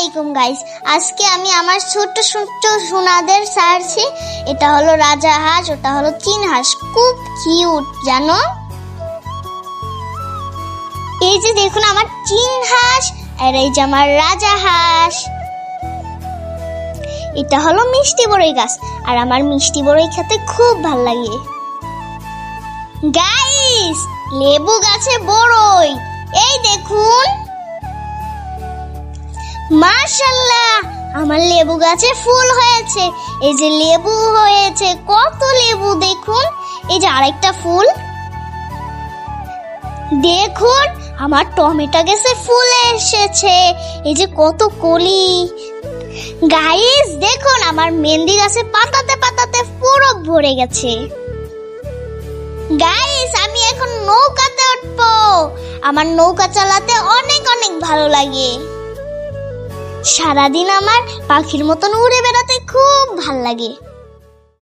আলাইকুম গাইস। আজকে আমি আমার ছোট্ট ছোট্ট সোনাদের ছাড়ছি। এটা হলো রাজা হাঁস, ওটা হলো চীন হাঁস। খুব কিউট জানো। এই যে দেখুন আমার চীন হাঁস, আর এই যে আমার রাজা হাঁস। এটা হলো মিষ্টি বড়ই গাছ, আর আমার মিষ্টি বড়ই খেতে খুব ভাল লাগে। গাইস, লেবু গাছে বড়ই, এই দেখুন। মাশাআল্লাহ, আমার লেবু গাছে ফুল হয়েছে। এই যে লেবু হয়েছে, কত লেবু দেখুন। এই যে আরেকটা ফুল দেখুন। আমার টমেটো গাছে ফুল এসেছে, এই যে কত কলি। গাইস দেখুন, আমার মেহেন্দি গাছে পাতাতে পাতাতে পুরো ভরে গেছে। গাইস, আমি এখন নৌকাতে উঠবো। আমার নৌকা চালাতে অনেক অনেক ভালো লাগে। সারাদিন আমার পাখির মতন উড়ে বেড়াতে খুব ভাল লাগে।